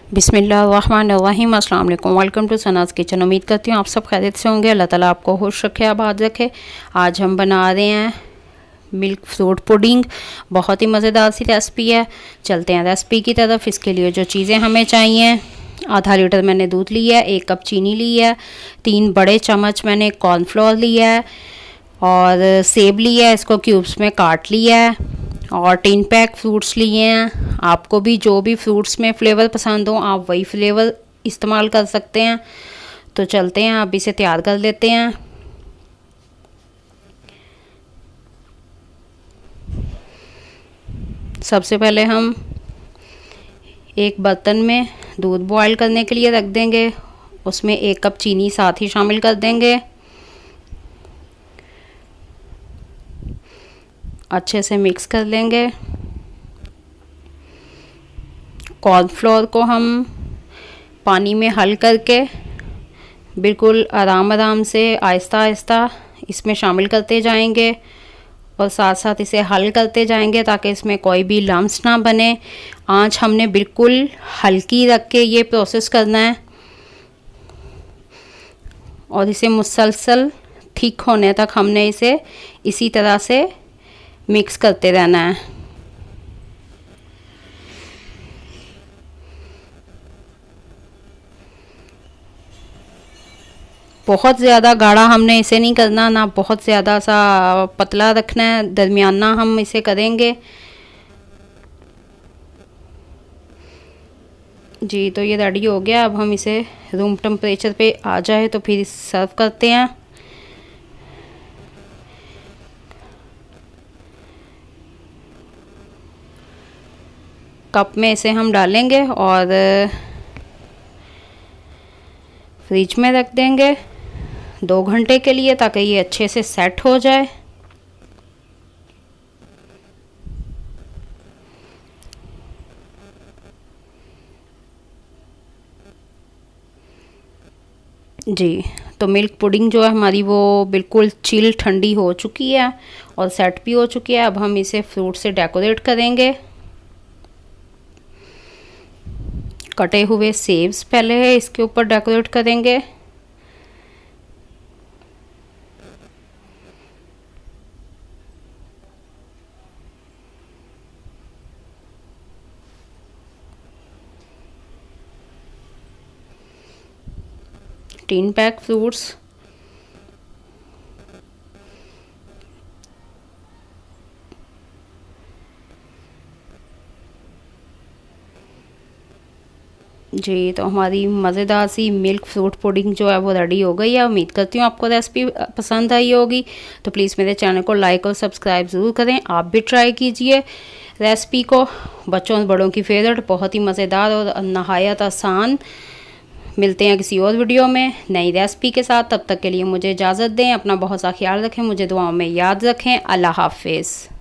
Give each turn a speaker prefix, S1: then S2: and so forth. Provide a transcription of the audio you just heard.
S1: बिस्मिल्लाहिर्रहमानिर्रहीम, अस्सलाम वालेकुम। Welcome to Sana's kitchen. उम्मीद करती हूँ आप सब खैरियत से होंगे। अल्लाह ताला आपको खुश रखे, आबाद रखे। आज हम बना रहे हैं मिल्क फ्रूट पुडिंग। बहुत ही मज़ेदार सी रेसिपी है। चलते हैं रेसिपी की तरफ। इसके लिए जो चीज़ें हमें चाहिए, आधा लीटर मैंने दूध लिया है, 1 कप चीनी ली है, 3 बड़े चम्मच मैंने कॉर्नफ्लोर लिया है और सेब लिया है, इसको क्यूब्स में काट लिया है और 3 पैक फ्रूट्स लिए हैं। आपको भी जो भी फ्रूट्स में फ्लेवर पसंद हो आप वही फ्लेवर इस्तेमाल कर सकते हैं। तो चलते हैं, अब इसे तैयार कर लेते हैं। सबसे पहले हम एक बर्तन में दूध बॉईल करने के लिए रख देंगे। उसमें 1 कप चीनी साथ ही शामिल कर देंगे। अच्छे से मिक्स कर लेंगे। कॉर्नफ्लोर को हम पानी में हल करके बिल्कुल आराम आराम से आहिस्ता आहिस्ता इसमें शामिल करते जाएंगे और साथ साथ इसे हल करते जाएंगे ताकि इसमें कोई भी लम्स ना बने। आंच हमने बिल्कुल हल्की रख के ये प्रोसेस करना है और इसे मुसलसल थिक होने तक हमने इसे इसी तरह से मिक्स करते रहना है। बहुत ज़्यादा गाढ़ा हमने इसे नहीं करना, ना बहुत ज़्यादा सा पतला रखना है, दरमियाना हम इसे करेंगे जी। तो ये रेडी हो गया। अब हम इसे रूम टेम्परेचर पे आ जाए तो फिर सर्व करते हैं। कप में इसे हम डालेंगे और फ्रिज में रख देंगे 2 घंटे के लिए ताकि ये अच्छे से सेट हो जाए। जी, तो मिल्क पुडिंग जो है हमारी वो बिल्कुल चिल ठंडी हो चुकी है और सेट भी हो चुकी है। अब हम इसे फ्रूट से डेकोरेट करेंगे। कटे हुए सेब्स पहले इसके ऊपर डेकोरेट करेंगे। तीन पैक फ्रूट्स जी। तो हमारी मज़ेदार सी मिल्क फ्रूट पुडिंग जो है वो रेडी हो गई है। उम्मीद करती हूँ आपको रेसिपी पसंद आई होगी। तो प्लीज़ मेरे चैनल को लाइक और सब्सक्राइब ज़रूर करें। आप भी ट्राई कीजिए रेसिपी को। बच्चों और बड़ों की फेवरेट, बहुत ही मज़ेदार और नहायत आसान। मिलते हैं किसी और वीडियो में नई रेसिपी के साथ। तब तक के लिए मुझे इजाज़त दें। अपना बहुत सा ख्याल रखें, मुझे दुआओं में याद रखें। अल्लाह हाफिज़।